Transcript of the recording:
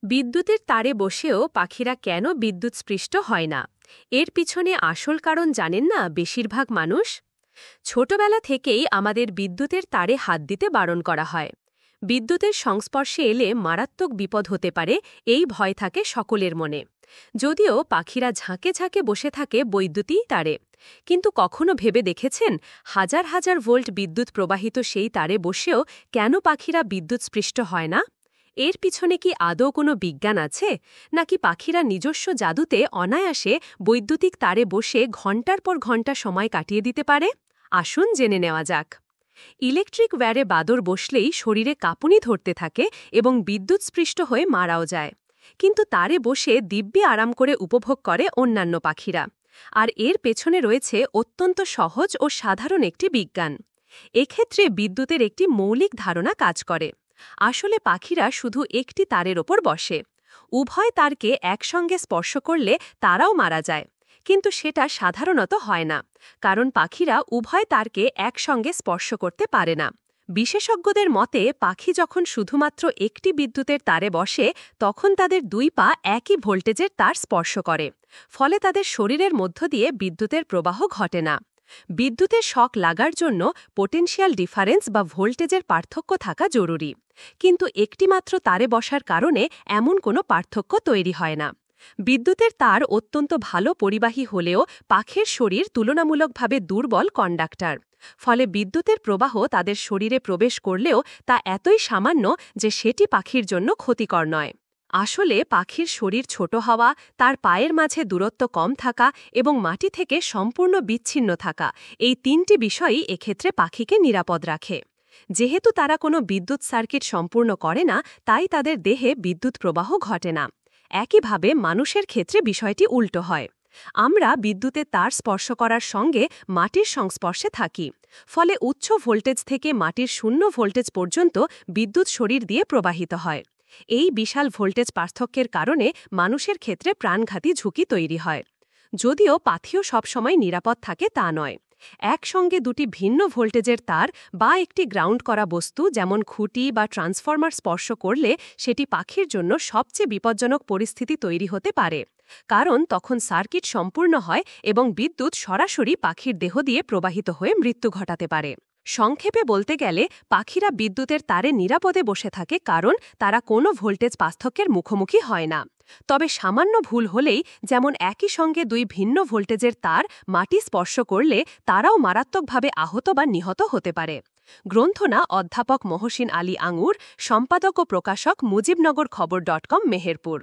বিদ্যুতের তারে বসেও পাখিরা কেন বিদ্যুৎস্পৃষ্ট হয় না এর পিছনে আসল কারণ জানেন না বেশিরভাগ মানুষ। ছোটবেলা থেকেই আমাদের বিদ্যুতের তারে হাত দিতে বারণ করা হয়। বিদ্যুতের সংস্পর্শে এলে মারাত্মক বিপদ হতে পারে, এই ভয় থাকে সকলের মনে। যদিও পাখিরা ঝাঁকে ঝাঁকে বসে থাকে বৈদ্যুতিক তারে, কিন্তু কখনো ভেবে দেখেছেন হাজার হাজার ভোল্ট বিদ্যুৎ প্রবাহিত সেই তারে বসেও কেন পাখিরা বিদ্যুৎস্পৃষ্ট হয় না? এর পিছনে কি আদৌ কোনো বিজ্ঞান আছে, নাকি পাখিরা নিজস্ব জাদুতে অনায়াসে বৈদ্যুতিক তারে বসে ঘণ্টার পর ঘণ্টা সময় কাটিয়ে দিতে পারে? আসুন জেনে নেওয়া যাক। ইলেকট্রিক ওয়্যারে বাদর বসলেই শরীরে কাঁপুনি ধরতে থাকে এবং বিদ্যুৎস্পৃষ্ট হয়ে মারাও যায়। কিন্তু তারে বসে দিব্যি আরাম করে উপভোগ করে অন্যান্য পাখিরা। আর এর পেছনে রয়েছে অত্যন্ত সহজ ও সাধারণ একটি বিজ্ঞান। এক্ষেত্রে বিদ্যুতের একটি মৌলিক ধারণা কাজ করে। আসলে পাখিরা শুধু একটি তারের ওপর বসে। উভয় তারকে একসঙ্গে স্পর্শ করলে তারাও মারা যায়, কিন্তু সেটা সাধারণত হয় না, কারণ পাখিরা উভয় তারকে একসঙ্গে স্পর্শ করতে পারে না। বিশেষজ্ঞদের মতে পাখি যখন শুধুমাত্র একটি বিদ্যুতের তারে বসে, তখন তাদের দুই পা একই ভোল্টেজের তার স্পর্শ করে, ফলে তাদের শরীরের মধ্য দিয়ে বিদ্যুতের প্রবাহ ঘটে না। বিদ্যুতের শক লাগার জন্য পোটেনশিয়াল ডিফারেন্স বা ভোল্টেজের পার্থক্য থাকা জরুরি, কিন্তু একটিমাত্র তারে বসার কারণে এমন কোনো পার্থক্য তৈরি হয় না। বিদ্যুতের তার অত্যন্ত ভালো পরিবাহী হলেও পাখির শরীর তুলনামূলকভাবে দুর্বল কন্ডাক্টর, ফলে বিদ্যুতের প্রবাহ তাদের শরীরে প্রবেশ করলেও তা এতই সামান্য যে সেটি পাখির জন্য ক্ষতিকর নয়। আসলে পাখির শরীর ছোট হওয়া, তার পায়ের মাঝে দূরত্ব কম থাকা এবং মাটি থেকে সম্পূর্ণ বিচ্ছিন্ন থাকা, এই তিনটি বিষয়ই এক্ষেত্রে পাখিকে নিরাপদ রাখে। যেহেতু তারা কোনো বিদ্যুৎ সার্কিট সম্পূর্ণ করে না, তাই তাদের দেহে বিদ্যুৎ প্রবাহ ঘটে না। একইভাবে মানুষের ক্ষেত্রে বিষয়টি উল্টো হয়। আমরা বিদ্যুতের তার স্পর্শ করার সঙ্গে মাটির সংস্পর্শে থাকি, ফলে উচ্চ ভোল্টেজ থেকে মাটির শূন্য ভোল্টেজ পর্যন্ত বিদ্যুৎ শরীর দিয়ে প্রবাহিত হয়। এই বিশাল ভোল্টেজ পার্থক্যের কারণে মানুষের ক্ষেত্রে প্রাণঘাতী ঝুঁকি তৈরি হয়। যদিও পাখিও সবসময় নিরাপদ থাকে তা নয়। একসঙ্গে দুটি ভিন্ন ভোল্টেজের তার বা একটি গ্রাউন্ড করা বস্তু যেমন খুঁটি বা ট্রান্সফরমার স্পর্শ করলে সেটি পাখির জন্য সবচেয়ে বিপজ্জনক পরিস্থিতি তৈরি হতে পারে, কারণ তখন সার্কিট সম্পূর্ণ হয় এবং বিদ্যুৎ সরাসরি পাখির দেহ দিয়ে প্রবাহিত হয়ে মৃত্যু ঘটাতে পারে। সংক্ষেপে বলতে গেলে পাখিরা বিদ্যুতের তারে নিরাপদে বসে থাকে কারণ তারা কোনো ভোল্টেজ পার্থক্যের মুখোমুখি হয় না। তবে সামান্য ভুল হলেই, যেমন একই সঙ্গে দুই ভিন্ন ভোল্টেজের তার মাটি স্পর্শ করলে, তারাও মারাত্মকভাবে আহত বা নিহত হতে পারে। গ্রন্থনা অধ্যাপক মহসিন আলী আঙুর, সম্পাদক ও প্রকাশক মুজিবনগর খবর.com, মেহেরপুর।